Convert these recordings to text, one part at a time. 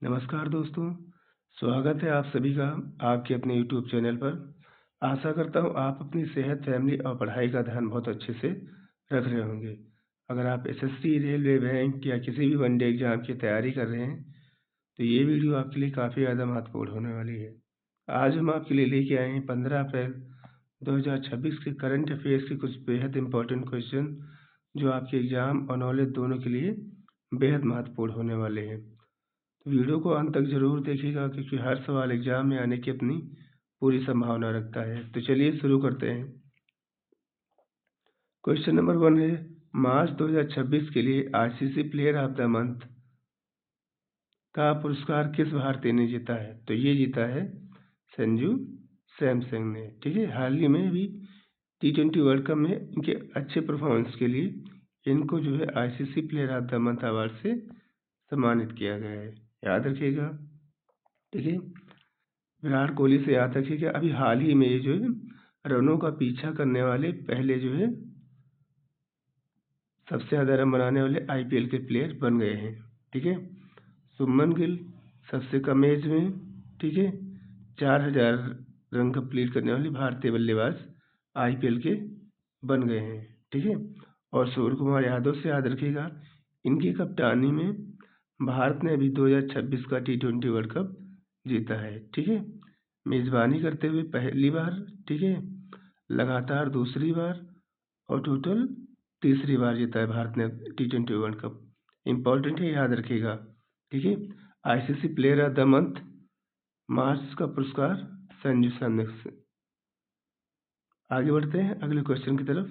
नमस्कार दोस्तों, स्वागत है आप सभी का आपके अपने यूट्यूब चैनल पर। आशा करता हूँ आप अपनी सेहत, फैमिली और पढ़ाई का ध्यान बहुत अच्छे से रख रहे होंगे। अगर आप एसएससी, रेलवे, बैंक या किसी भी वन डे एग्ज़ाम की तैयारी कर रहे हैं, तो ये वीडियो आपके लिए काफ़ी ज़्यादा महत्वपूर्ण होने वाली है। आज हम आपके लिए लेके आए हैं 15 अप्रैल 2026 के करंट अफेयर्स के कुछ बेहद इम्पोर्टेंट क्वेश्चन, जो आपके एग्ज़ाम और नॉलेज दोनों के लिए बेहद महत्वपूर्ण होने वाले हैं। वीडियो को अंत तक ज़रूर देखिएगा, क्योंकि हर सवाल एग्जाम में आने की अपनी पूरी संभावना रखता है। तो चलिए शुरू करते हैं। क्वेश्चन नंबर 1 है, मार्च 2026 के लिए ICC player of the month का पुरस्कार किस भारतीय ने जीता है? तो ये जीता है संजू सैमसंग ने। ठीक है, हाल ही में भी T20 वर्ल्ड कप में इनके अच्छे परफॉर्मेंस के लिए इनको जो है ICC player of the month award से सम्मानित किया गया है, याद रखिएगा। ठीक है, विराट कोहली से याद रखिएगा, अभी हाल ही में ये जो है रनों का पीछा करने वाले पहले जो है सबसे ज़्यादा रन बनाने वाले आईपीएल के प्लेयर बन गए हैं। ठीक है, शुभमन गिल सबसे कम एज में, ठीक है, 4000 रन कंप्लीट करने वाले भारतीय बल्लेबाज आईपीएल के बन गए हैं। ठीक है, और सूर्य कुमार यादव से याद रखिएगा, इनकी कप्तानी में भारत ने अभी 2026 का T20 वर्ल्ड कप जीता है। ठीक है, मेज़बानी करते हुए पहली बार, ठीक है, लगातार दूसरी बार और टोटल तीसरी बार जीता है भारत ने T20 वर्ल्ड कप। इम्पोर्टेंट है, याद रखिएगा। ठीक है, ICC player of the month March का पुरस्कार संजू सैमसंग। आगे बढ़ते हैं अगले क्वेश्चन की तरफ।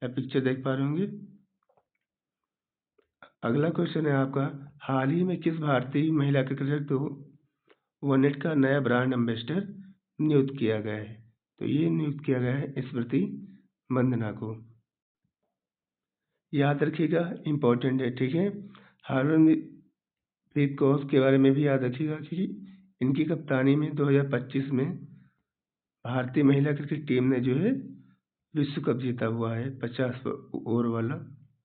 या पिक्चर देख पा रहे होंगे। अगला क्वेश्चन है आपका, हाल ही में किस भारतीय महिला क्रिकेटर को वनडेट का नया ब्रांड एम्बेसडर नियुक्त किया गया है? तो ये नियुक्त किया गया है स्मृति मंदना को, याद रखिएगा, इम्पोर्टेंट है। ठीक है, हरमनप्रीत कौर के बारे में भी याद रखिएगा कि इनकी कप्तानी में 2025 में भारतीय महिला क्रिकेट टीम ने जो है विश्व कप जीता हुआ है, 50 ओवर वाला।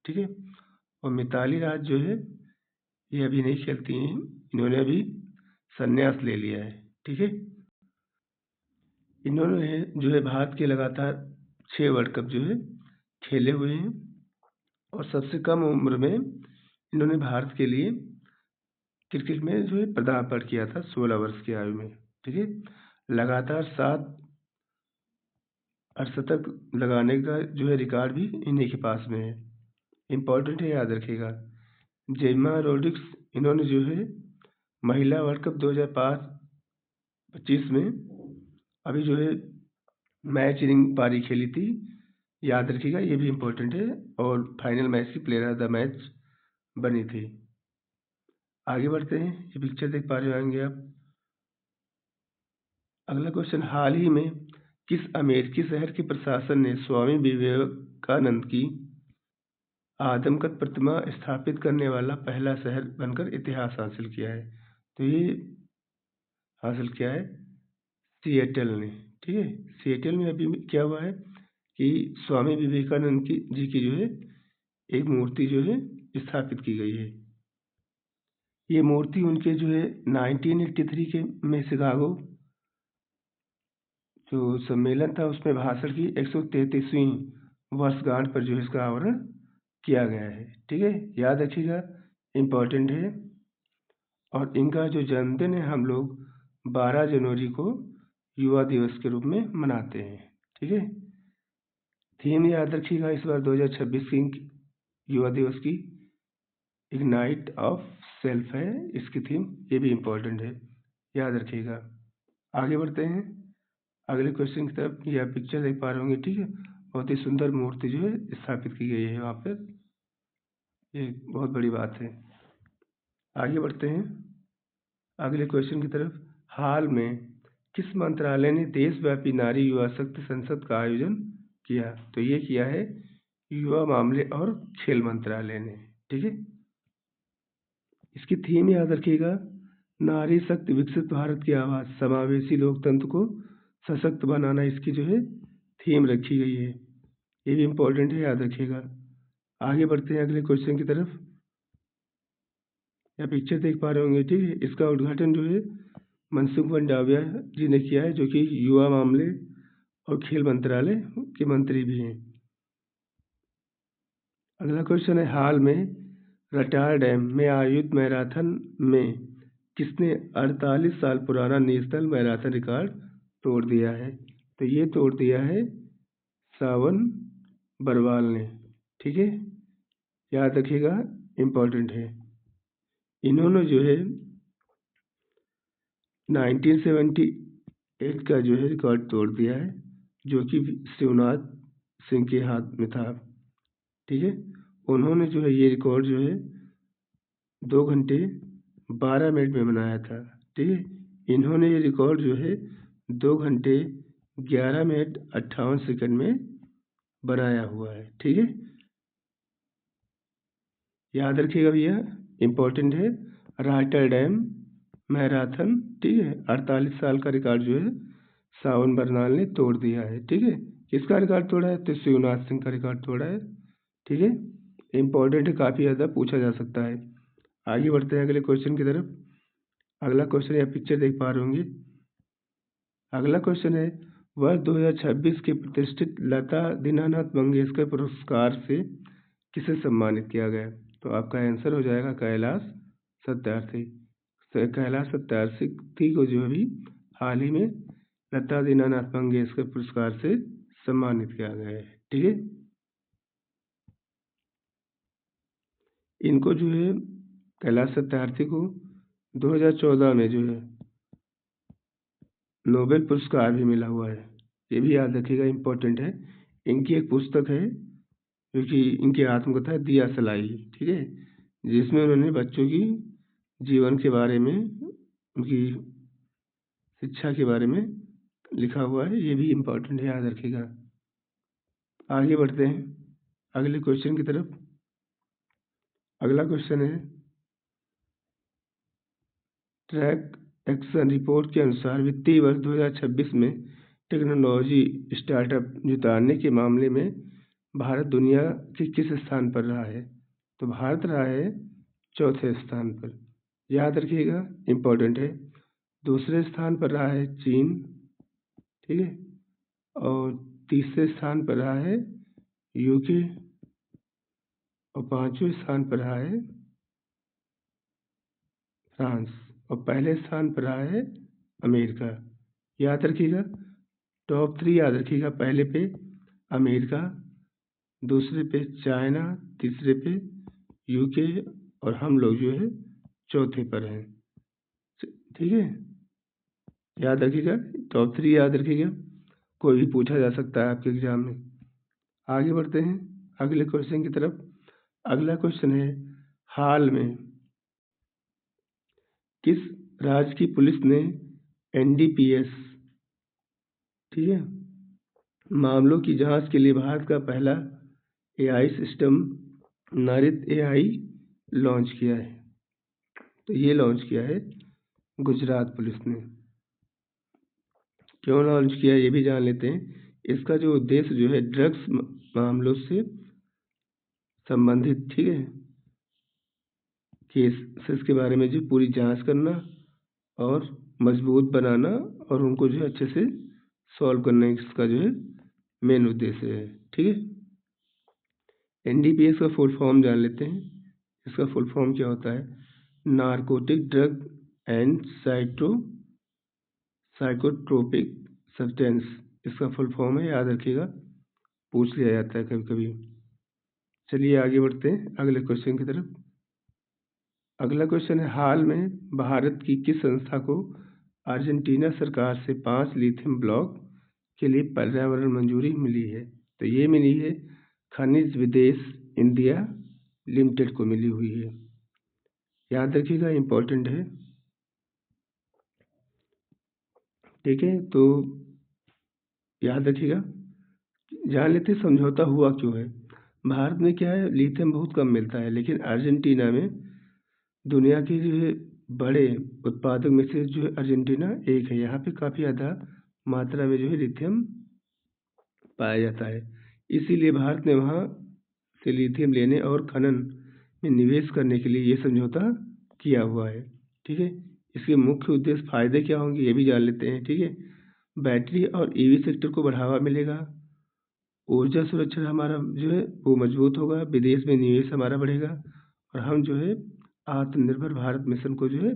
ठीक है, और मिताली राज जो है ये अभी नहीं खेलती हैं, इन्होंने अभी संन्यास ले लिया है। ठीक है, इन्होंने जो है भारत के लगातार 6 वर्ल्ड कप जो है खेले हुए हैं, और सबसे कम उम्र में इन्होंने भारत के लिए क्रिकेट में जो है पदार्पण किया था, 16 वर्ष की आयु में। ठीक है, लगातार 7 अर्धशतक लगाने का जो है रिकॉर्ड भी इन्हीं के पास में है। इम्पोर्टेंट है, याद रखिएगा। जेम्मा रोड्रिग्स, इन्होंने जो है महिला वर्ल्ड कप 2025 में अभी जो है मैच इनिंग पारी खेली थी, याद रखिएगा, ये भी इम्पोर्टेंट है, और फाइनल मैच की प्लेयर ऑफ द मैच बनी थी। आगे बढ़ते हैं, ये पिक्चर देख पा रहे होंगे आप। अगला क्वेश्चन, हाल ही में किस अमेरिकी शहर के प्रशासन ने स्वामी विवेकानंद की आदमकद प्रतिमा स्थापित करने वाला पहला शहर बनकर इतिहास हासिल किया है? तो ये हासिल किया है सिएटल ने। ठीक है, सिएटल में अभी क्या हुआ है कि स्वामी विवेकानंद जी की जो है एक मूर्ति जो है स्थापित की गई है। ये मूर्ति उनके जो है 1983 के में शिकागो जो सम्मेलन था उसमें भाषण की 133वीं वर्षगांठ पर जो है इसका आवरण किया गया है। ठीक है, याद रखिएगा, इम्पोर्टेंट है। और इनका जो जन्मदिन है हम लोग 12 जनवरी को युवा दिवस के रूप में मनाते हैं। ठीक है, थीम याद रखिएगा, इस बार 2026 की युवा दिवस की इग्नाइट ऑफ सेल्फ है इसकी थीम, ये भी इम्पोर्टेंट है, याद रखिएगा। आगे बढ़ते हैं अगले क्वेश्चन की तरफ। यह पिक्चर देख पा रहे होंगे। ठीक है, बहुत ही सुंदर मूर्ति जो है स्थापित की गई है वहाँ पर, ये बहुत बड़ी बात है। आगे बढ़ते हैं अगले क्वेश्चन की तरफ। हाल में किस मंत्रालय ने देशव्यापी नारी युवा शक्ति संसद का आयोजन किया? तो ये किया है युवा मामले और खेल मंत्रालय ने। ठीक है, इसकी थीम याद रखिएगा, नारी शक्ति विकसित भारत की आवाज़, समावेशी लोकतंत्र को सशक्त बनाना इसकी जो है थीम रखी गई है, ये भी इम्पोर्टेंट है, याद रखिएगा। आगे बढ़ते हैं अगले क्वेश्चन की तरफ। या पिक्चर देख पा रहे होंगे, ठीक है। इसका उद्घाटन जो है मनसुख मंडाविया जी ने किया है, जो कि युवा मामले और खेल मंत्रालय के मंत्री भी हैं। अगला क्वेश्चन है, हाल में रटार डैम में आयोजित मैराथन में किसने 48 साल पुराना नेशनल मैराथन रिकॉर्ड तोड़ दिया है? तो ये तोड़ दिया है सावन बरवाल ने, ठीक है, याद रखिएगा, इम्पोर्टेंट है। इन्होंने जो है 1978 का जो है रिकॉर्ड तोड़ दिया है, जो कि शिवनाथ सिंह के हाथ में था, ठीक है। उन्होंने जो है ये रिकॉर्ड जो है 2 घंटे 12 मिनट में बनाया था, ठीक है। इन्होंने ये रिकॉर्ड जो है 2 घंटे 11 मिनट 58 सेकंड में बनाया हुआ है, ठीक है, याद रखिएगा भैया, इम्पोर्टेंट है। राटर डैम मैराथन, ठीक है, 48 साल का रिकॉर्ड जो है सावन बरनाल ने तोड़ दिया है, ठीक है। किसका रिकॉर्ड तोड़ा है? तो शिवनाथ सिंह का रिकॉर्ड तोड़ा है, ठीक है। इम्पोर्टेंट है, काफ़ी ज़्यादा पूछा जा सकता है। आगे बढ़ते हैं अगले क्वेश्चन की तरफ। अगला क्वेश्चन या पिक्चर देख पा रहे होंगे। अगला क्वेश्चन है, वर्ष 2026 के प्रतिष्ठित लता दीनानाथ मंगेशकर पुरस्कार से किसे सम्मानित किया गया? तो आपका आंसर हो जाएगा कैलाश सत्यार्थी। कैलाश सत्यार्थी को जो अभी हाल ही में लता दीनानाथ मंगेशकर पुरस्कार से सम्मानित किया गया है, ठीक है। इनको जो है कैलाश सत्यार्थी को 2014 में जो है नोबेल पुरस्कार भी मिला हुआ है, ये भी याद रखिएगा, इम्पोर्टेंट है। इनकी एक पुस्तक है जो कि इनकी आत्मकथा है दिया सलाई, ठीक है, जिसमें उन्होंने बच्चों की जीवन के बारे में, उनकी शिक्षा के बारे में लिखा हुआ है, ये भी इम्पोर्टेंट है, याद रखिएगा। आगे बढ़ते हैं अगले क्वेश्चन की तरफ। अगला क्वेश्चन है, ट्रैक एक्शन रिपोर्ट के अनुसार वित्तीय वर्ष 2026 में टेक्नोलॉजी स्टार्टअप जुटाने के मामले में भारत दुनिया के किस स्थान पर रहा है? तो भारत रहा है चौथे स्थान पर, याद रखिएगा, इम्पोर्टेंट है। दूसरे स्थान पर रहा है चीन, ठीक है, और तीसरे स्थान पर रहा है यूके, और पांचवें स्थान पर रहा है फ्रांस, और पहले स्थान पर रहा है अमेरिका। याद रखिएगा, टॉप 3 याद रखिएगा, पहले पे अमेरिका, दूसरे पे चाइना, तीसरे पे यूके, और हम लोग जो है चौथे पर हैं, ठीक है, याद रखिएगा, टॉप 3 याद रखिएगा, कोई भी पूछा जा सकता है आपके एग्जाम में। आगे बढ़ते हैं अगले क्वेश्चन की तरफ। अगला क्वेश्चन है, हाल में किस राज्य की पुलिस ने एनडीपीएस, ठीक है, मामलों की जांच के लिए भारत का पहला एआई सिस्टम नारित एआई लॉन्च किया है? तो ये लॉन्च किया है गुजरात पुलिस ने। क्यों लॉन्च किया ये भी जान लेते हैं। इसका जो उद्देश्य जो है ड्रग्स मामलों से संबंधित, ठीक है, केसेस के बारे में जो पूरी जांच करना और मजबूत बनाना और उनको जो है अच्छे से सॉल्व करना, इसका जो है मेन उद्देश्य है, ठीक है। एनडीपीएस का फुल फॉर्म जान लेते हैं। इसका फुल फॉर्म क्या होता है? Narcotic drug and psychotropic substance, इसका फुल फॉर्म है, याद रखिएगा, पूछ लिया जाता है कभी कभी। चलिए आगे बढ़ते हैं अगले क्वेश्चन की तरफ। अगला क्वेश्चन है, हाल में भारत की किस संस्था को अर्जेंटीना सरकार से 5 लिथियम ब्लॉक के लिए पर्यावरण मंजूरी मिली है? तो ये मिली है खनिज विदेश इंडिया लिमिटेड को मिली हुई है, याद रखिएगा, इम्पोर्टेंट है, ठीक है। तो याद रखिएगा, जान लेते समझौता हुआ क्यों है। भारत में क्या है, लिथियम बहुत कम मिलता है, लेकिन अर्जेंटीना में दुनिया के जो है बड़े उत्पादक में से जो है अर्जेंटीना एक है। यहाँ पे काफ़ी ज़्यादा मात्रा में जो है लिथियम पाया जाता है, इसीलिए भारत ने वहाँ से लिथियम लेने और खनन में निवेश करने के लिए ये समझौता किया हुआ है। ठीक है, इसके मुख्य उद्देश्य फायदे क्या होंगे ये भी जान लेते हैं। ठीक है, बैटरी और ईवी सेक्टर को बढ़ावा मिलेगा, ऊर्जा सुरक्षा हमारा जो है वो मजबूत होगा, विदेश में निवेश हमारा बढ़ेगा और हम जो है आत्मनिर्भर भारत मिशन को जो है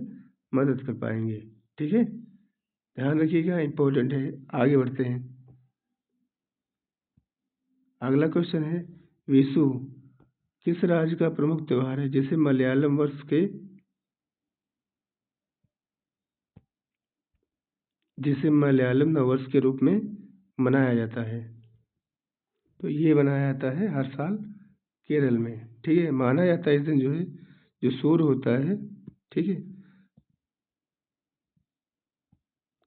मदद कर पाएंगे। ठीक है, ध्यान रखिएगा, इम्पोर्टेंट है। आगे बढ़ते हैं। अगला क्वेश्चन है, विशु किस राज्य का प्रमुख त्योहार है जिसे मलयालम नववर्ष के रूप में मनाया जाता है? तो ये मनाया जाता है हर साल केरल में। ठीक है, माना जाता है इस दिन जो है जो सूर्य होता है, ठीक है,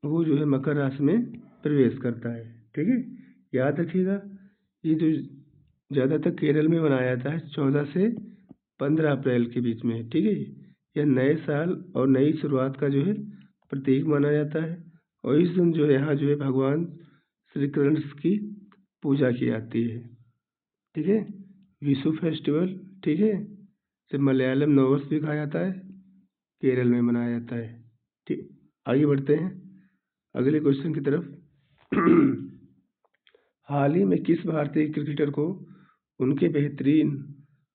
वो जो है मकर राशि में प्रवेश करता है। ठीक है, याद रखिएगा, ये जो ज़्यादातर केरल में मनाया जाता है 14 से 15 अप्रैल के बीच में। ठीक है, यह नए साल और नई शुरुआत का जो है प्रतीक माना जाता है और इस दिन जो है यहाँ जो है भगवान श्री कृष्ण की पूजा की जाती है। ठीक है, विशु फेस्टिवल, ठीक है, इसे मलयालम नववर्ष भी कहा जाता है, केरल में मनाया जाता है। ठीक, आगे बढ़ते हैं अगले क्वेश्चन की तरफ। हाल ही में किस भारतीय क्रिकेटर को उनके बेहतरीन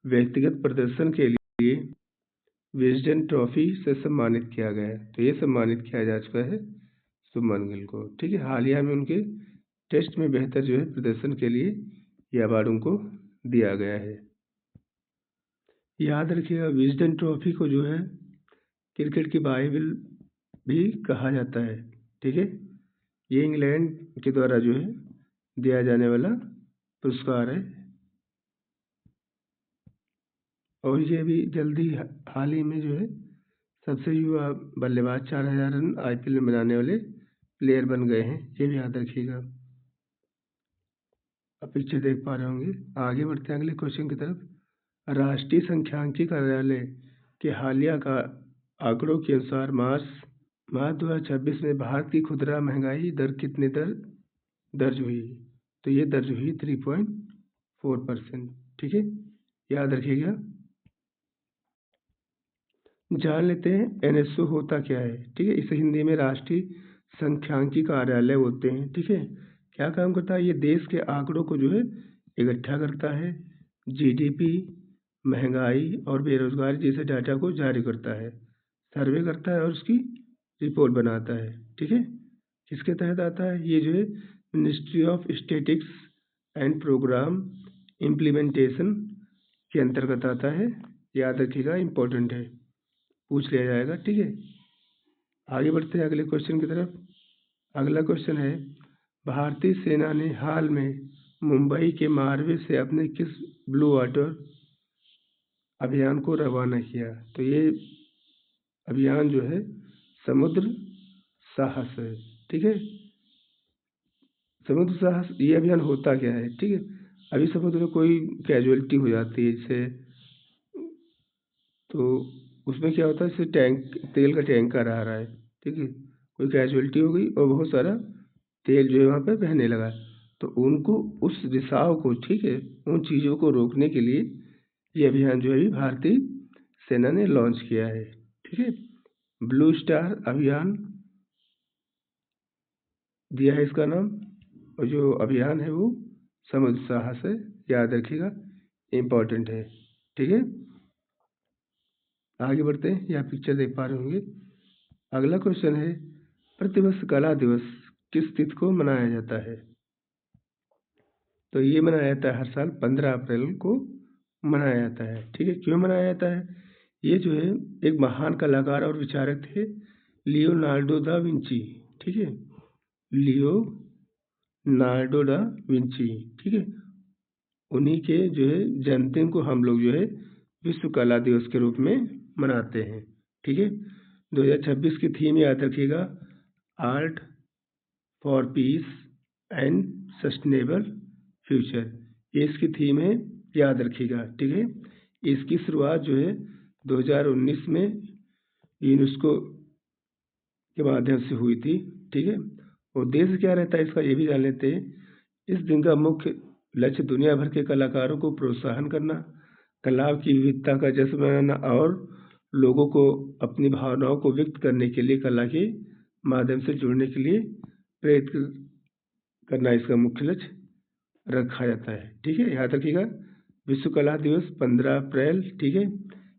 व्यक्तिगत प्रदर्शन के लिए विजडन ट्रॉफी से सम्मानित किया गया है? तो ये सम्मानित किया जा चुका है शुभमन गिल को। ठीक है, हालिया में उनके टेस्ट में बेहतर जो है प्रदर्शन के लिए यह अवार्ड उनको दिया गया है। याद रखिएगा, विजडन ट्रॉफी को जो है क्रिकेट की बाइबल भी कहा जाता है। ठीक है, ये इंग्लैंड के द्वारा जो है दिया जाने वाला पुरस्कार है और ये भी जल्दी हाल ही में जो है सबसे युवा बल्लेबाज 4000 रन IPL में बनाने वाले प्लेयर बन गए हैं, ये भी याद रखिएगा। अब पिक्चर देख पा रहे होंगे। आगे बढ़ते हैं अगले क्वेश्चन की तरफ। राष्ट्रीय सांख्यिकी कार्यालय के हालिया का आंकड़ों के अनुसार मार्च 2026 में भारत की खुदरा महंगाई दर कितने दर्ज हुई? तो ये दर्ज हुई 3.4%। ठीक है, याद रखिएगा। जान लेते हैं NSO होता क्या है। ठीक है, इसे हिंदी में राष्ट्रीय सांख्यिकी कार्यालय बोलते हैं। ठीक है, क्या काम करता है? ये देश के आंकड़ों को जो है इकट्ठा करता है, GDP, महंगाई और बेरोजगारी जैसे डाटा को जारी करता है, सर्वे करता है और उसकी रिपोर्ट बनाता है। ठीक है, किसके तहत आता है? ये जो है ministry of statistics and programme implementation के अंतर्गत आता है। याद रखिएगा, इम्पोर्टेंट है, पूछ लिया जाएगा। ठीक है, आगे बढ़ते हैं अगले क्वेश्चन की तरफ। अगला क्वेश्चन है, भारतीय सेना ने हाल में मुंबई के मारवे से अपने किस ब्लू वाटर अभियान को रवाना किया? तो ये अभियान जो है समुद्र साहस है। ठीक है, समुद्र साहस ये अभियान होता क्या है? ठीक है, अभी समुद्र में कोई कैजुअलिटी हो जाती है जैसे, तो उसमें क्या होता है, जैसे तेल का टैंकर आ रहा है, ठीक है, कोई कैजुअलिटी हो गई और बहुत सारा तेल जो है वहाँ पे बहने लगा, तो उनको उस रिसाव को, ठीक है, उन चीज़ों को रोकने के लिए ये अभियान जो है भारतीय सेना ने लॉन्च किया है। ठीक है, ब्लू स्टार अभियान दिया है इसका नाम और जो अभियान है वो समुद्र साहस है। याद रखिएगा, इम्पोर्टेंट है। ठीक है, आगे बढ़ते हैं। यह पिक्चर देख पा रहे होंगे। अगला क्वेश्चन है, प्रतिवर्ष कला दिवस किस तिथि को मनाया जाता है? तो ये मनाया जाता है हर साल 15 अप्रैल को मनाया जाता है। ठीक है, क्यों मनाया जाता है? ये जो है एक महान कलाकार और विचारक थे, लियोनार्डो दा विंची। ठीक है, लियोनार्डो दा विंची। ठीक है, उन्हीं के जो है जन्मदिन को हम लोग जो है विश्व कला दिवस के रूप में मनाते हैं। ठीक है, 2026 की थीम याद रखिएगा, art for piece and sustainable future, ये इसकी थीम है, याद रखिएगा। ठीक है, इसकी शुरुआत जो है 2019 में यूनेस्को के माध्यम से हुई थी। ठीक है, उद्देश्य क्या रहता है इसका ये भी जान लेते हैं। इस दिन का मुख्य लक्ष्य दुनिया भर के कलाकारों को प्रोत्साहन करना, कला की विविधता का जश्न मनाना और लोगों को अपनी भावनाओं को व्यक्त करने के लिए कला के माध्यम से जुड़ने के लिए प्रेरित करना इसका मुख्य लक्ष्य रखा जाता है। ठीक है, याद रखिएगा। विश्व कला दिवस 15 अप्रैल, ठीक है,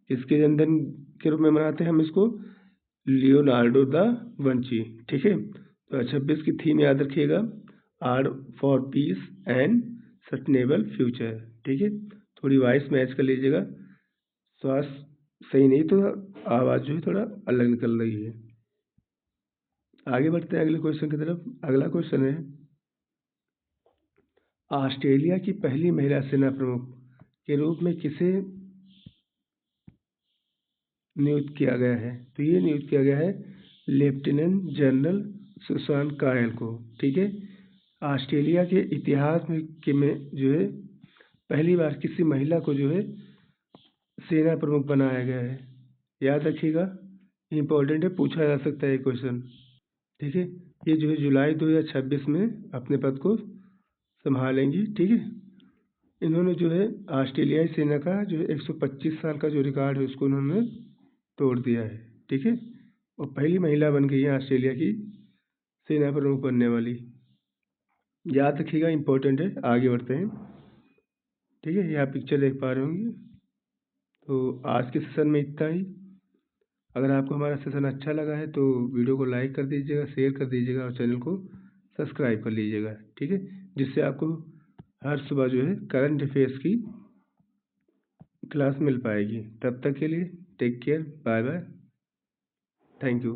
इसके जन्मदिन के रूप में मनाते हैं हम इसको, लियोनार्डो दा विंची। ठीक है, तो 26 की थीम याद रखिएगा, art for piece and sustainable future. ठीक है, थोड़ी वॉइस मैच कर लीजिएगा, श्वास सही नहीं तो आवाज़ जो है थोड़ा अलग निकल रही है। आगे बढ़ते हैं अगले क्वेश्चन की तरफ। अगला क्वेश्चन है, ऑस्ट्रेलिया की पहली महिला सेना प्रमुख के रूप में किसे नियुक्त किया गया है? तो ये नियुक्त किया गया है लेफ्टिनेंट जनरल सुसान कायल को। ठीक है, ऑस्ट्रेलिया के इतिहास में जो है पहली बार किसी महिला को जो है सेना प्रमुख बनाया गया है। याद रखिएगा, इम्पोर्टेंट है, पूछा जा सकता है ये क्वेश्चन। ठीक है, ये जो है जुलाई 2026 में अपने पद को संभालेंगी। ठीक है, इन्होंने जो है ऑस्ट्रेलियाई सेना का जो है 125 साल का जो रिकॉर्ड है उसको उन्होंने तोड़ दिया है। ठीक है, और पहली महिला बन गई है ऑस्ट्रेलिया की सेना प्रमुख बनने वाली। याद रखिएगा, इम्पोर्टेंट है। आगे बढ़ते हैं। ठीक है, यहाँ पिक्चर देख पा रहे होंगे। तो आज के सेशन में इतना ही। अगर आपको हमारा सेशन अच्छा लगा है तो वीडियो को लाइक कर दीजिएगा, शेयर कर दीजिएगा और चैनल को सब्सक्राइब कर लीजिएगा। ठीक है, जिससे आपको हर सुबह जो है करंट अफेयर्स की क्लास मिल पाएगी। तब तक के लिए take care, bye bye, thank you.